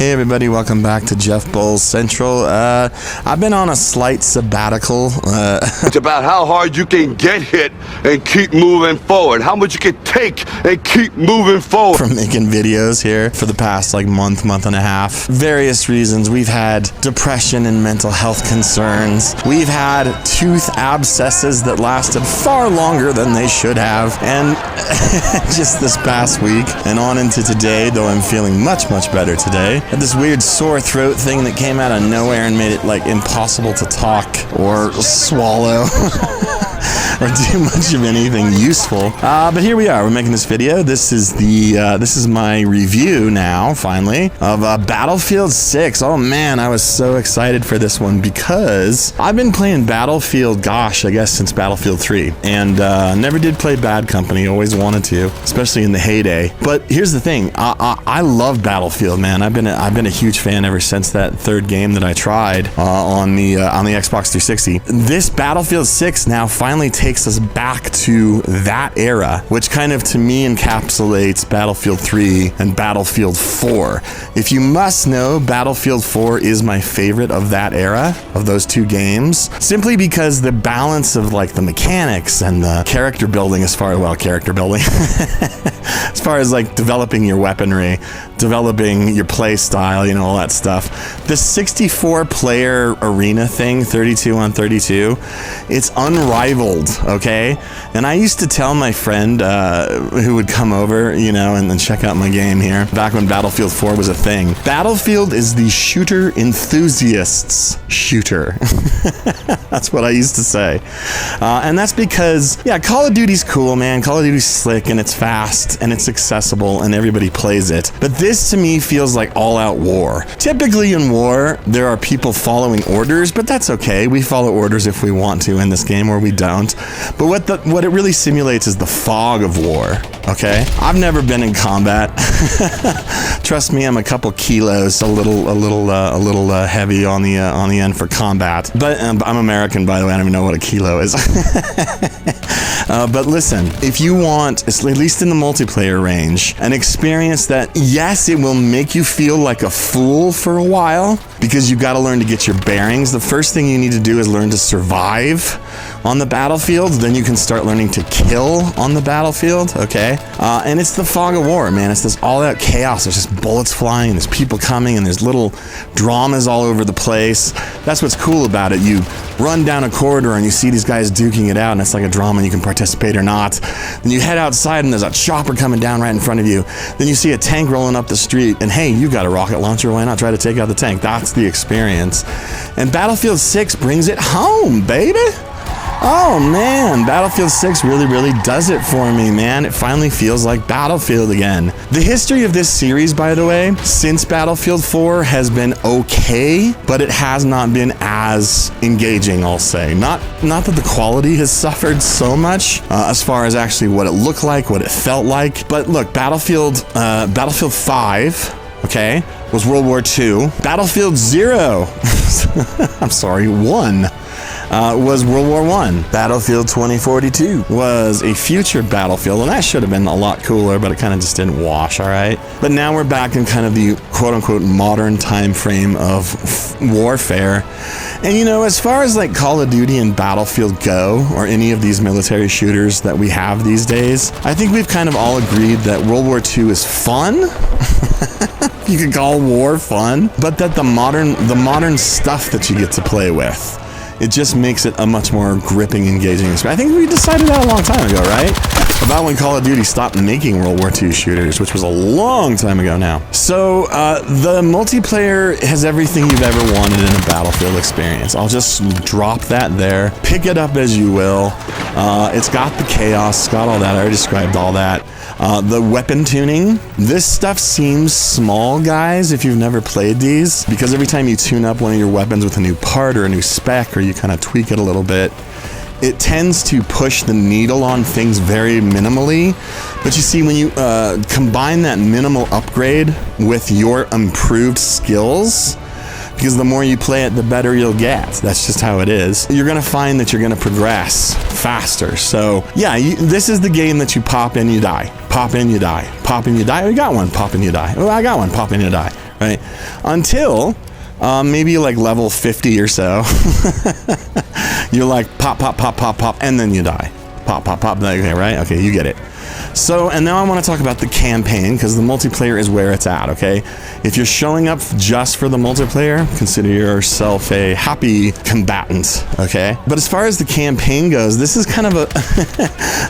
Hey everybody, welcome back to Jeff Bowles Central. I've been on a slight sabbatical. It's about how hard you can get hit and keep moving forward. How much you can take and keep moving forward. From making videos here for the past month and a half. Various reasons. We've had depression and mental health concerns. We've had tooth abscesses that lasted far longer than they should have. And just this past week and on into today, though I'm feeling much better today. Had this weird sore throat thing that came out of nowhere and made it impossible to talk or swallow or do much of anything useful. But here we are. We're making this video. This is my review now, finally, of Battlefield 6. Oh man, I was so excited for this one because I've been playing Battlefield, gosh, I guess since Battlefield 3, and never did play Bad Company. Always wanted to, especially in the heyday. But here's the thing: I love Battlefield, man. I've been a huge fan ever since that third game that I tried on the Xbox 360. This Battlefield 6 now finally takes us back to that era, which kind of to me encapsulates Battlefield 3 and Battlefield 4. If you must know, Battlefield 4 is my favorite of that era, of those two games, simply because the balance of the mechanics and the character building as far as developing your weaponry, developing your play style, all that stuff. The 64 player arena thing, 32 on 32, it's unrivaled, okay? And I used to tell my friend who would come over, and then check out my game here, back when Battlefield 4 was a thing. Battlefield is the shooter enthusiast's shooter. That's what I used to say. And that's because, yeah, Call of Duty's cool, man. Call of Duty's slick, and it's fast, and it's accessible, and everybody plays it. But this, to me, feels like all-out war. Typically in war, there are people following orders, but that's okay. We follow orders if we want to in this game, or we don't. But what it really simulates is the fog of war, okay? I've never been in combat. Trust me, I'm a couple kilos, a little heavy on the end for combat. But I'm American, by the way. I don't even know what a kilo is. But listen, if you want, at least in the multiplayer range, an experience that, yes, it will make you feel like a fool for a while, because you've got to learn to get your bearings. The first thing you need to do is learn to survive on the battlefield. Then you can start learning to kill on the battlefield, okay? And it's the fog of war, man. It's this all-out chaos. There's just bullets flying, and there's people coming, and there's little dramas all over the place. That's what's cool about it. You run down a corridor, and you see these guys duking it out, and it's like a drama, and you can participate or not. Then you head outside, and there's a chopper coming down right in front of you. Then you see a tank rolling up the street, and hey, you got a rocket launcher. Why not try to take out the tank? That's the experience. And Battlefield 6 brings it home, baby. Oh man, Battlefield 6 really does it for me, man. It finally feels like Battlefield again. The history of this series, by the way, since Battlefield 4 has been okay, but it has not been as engaging, I'll say. Not that the quality has suffered so much as far as actually what it looked like, what it felt like. But look, Battlefield 5, okay, was World War II. Battlefield 0, I'm sorry, 1. Was World War I. Battlefield 2042 was a future Battlefield, and that should have been a lot cooler, but it kind of just didn't wash, all right? But now we're back in kind of the quote-unquote modern time frame of warfare. And as far as Call of Duty and Battlefield go, or any of these military shooters that we have these days, I think we've kind of all agreed that World War II is fun. You could call war fun, but that the modern stuff that you get to play with, it just makes it a much more gripping, engaging experience. I think we decided that a long time ago, right? About when Call of Duty stopped making World War II shooters, which was a long time ago now. So the multiplayer has everything you've ever wanted in a Battlefield experience. I'll just drop that there. Pick it up as you will. It's got the chaos, it's got all that. I already described all that. The weapon tuning. This stuff seems small, guys, if you've never played these, because every time you tune up one of your weapons with a new part or a new spec, or you kind of tweak it a little bit, it tends to push the needle on things very minimally. But you see, when you combine that minimal upgrade with your improved skills, because the more you play it, the better you'll get. That's just how it is. You're gonna find that you're gonna progress faster. So yeah, this is the game that you pop in, you die. Pop in, you die. Pop in, you die. Oh, you got one. Pop in, you die. Oh, I got one. Pop in, you die. right? Until maybe like level 50 or so. You're like pop, pop, pop, pop, pop, and then you die. Pop, pop, pop. Okay, right? Okay, you get it. So, and now I want to talk about the campaign, because the multiplayer is where it's at, okay? If you're showing up just for the multiplayer, consider yourself a happy combatant, okay? But as far as the campaign goes, this is kind of a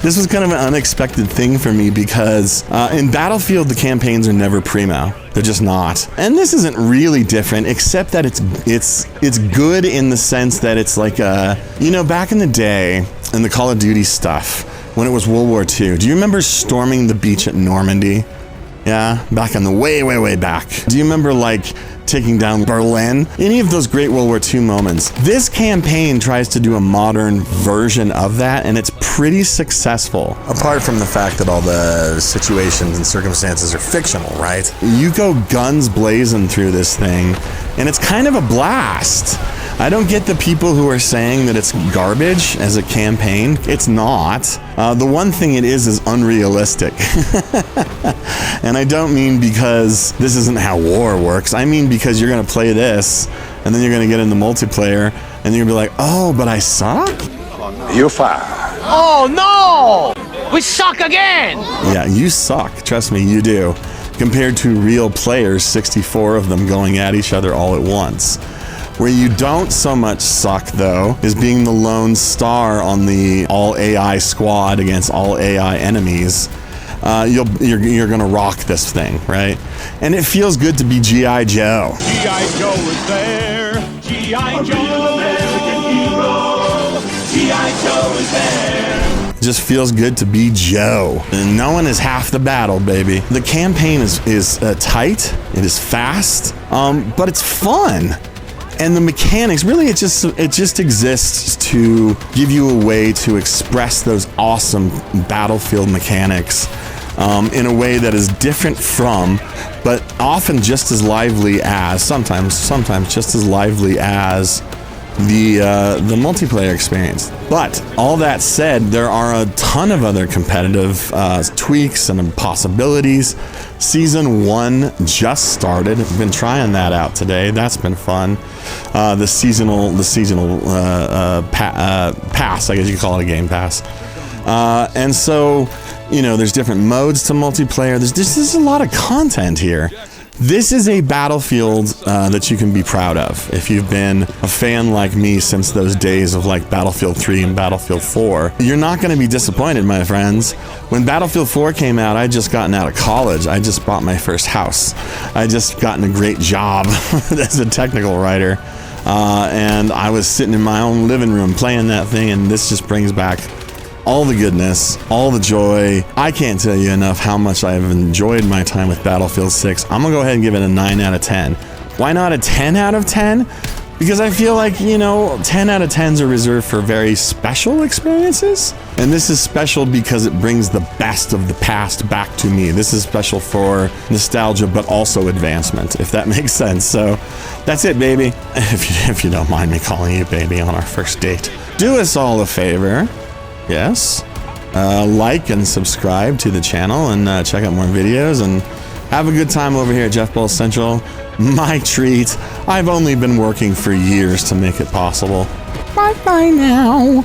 this was kind of an unexpected thing for me, because in Battlefield the campaigns are never primo. They're just not. And this isn't really different, except that it's good in the sense that it's like back in the day in the Call of Duty stuff, when it was World War II. Do you remember storming the beach at Normandy? Yeah, back in the way, way, way back. Do you remember like taking down Berlin? Any of those great World War II moments. This campaign tries to do a modern version of that, and it's pretty successful. Apart from the fact that all the situations and circumstances are fictional, right? You go guns blazing through this thing, and it's kind of a blast. I don't get the people who are saying that it's garbage as a campaign. It's not. The one thing it is unrealistic. And I don't mean because this isn't how war works. I mean because you're going to play this, and then you're going to get in the multiplayer, and you're going to be like, oh, but I suck? You're fired. Oh, no! We suck again! Yeah, you suck. Trust me, you do. Compared to real players, 64 of them going at each other all at once. Where you don't so much suck, though, is being the lone star on the all-AI squad against all-AI enemies. You're gonna rock this thing, right? And it feels good to be G.I. Joe. G.I. Joe is there. G.I. Joe, American hero. G.I. Joe is there. It just feels good to be Joe. And knowing is half the battle, baby. The campaign is tight. It is fast, but it's fun. And the mechanics, really, it just exists to give you a way to express those awesome Battlefield mechanics in a way that is different from, but often just as lively as, sometimes just as lively as the multiplayer experience. But all that said, there are a ton of other competitive tweaks and possibilities. Season 1 just started. I've been trying that out today. That's been fun. The seasonal pass, I guess you could call it a game pass. And so, there's different modes to multiplayer. There's a lot of content here. This is a Battlefield that you can be proud of. If you've been a fan like me since those days of like Battlefield 3 and Battlefield 4, you're not going to be disappointed, my friends. When Battlefield 4 came out, I just gotten out of college. I just bought my first house. I just gotten a great job as a technical writer. And I was sitting in my own living room playing that thing, and this just brings back all the goodness, all the joy. I can't tell you enough how much I've enjoyed my time with Battlefield 6. I'm gonna go ahead and give it a 9 out of 10. Why not a 10 out of 10? Because I feel like, 10 out of 10s are reserved for very special experiences. And this is special because it brings the best of the past back to me. This is special for nostalgia, but also advancement, if that makes sense. So that's it, baby. If you don't mind me calling you baby on our first date. Do us all a favor. Yes. Like and subscribe to the channel, and check out more videos, and have a good time over here at Jeff Ball Central. My treat. I've only been working for years to make it possible. Bye-bye now.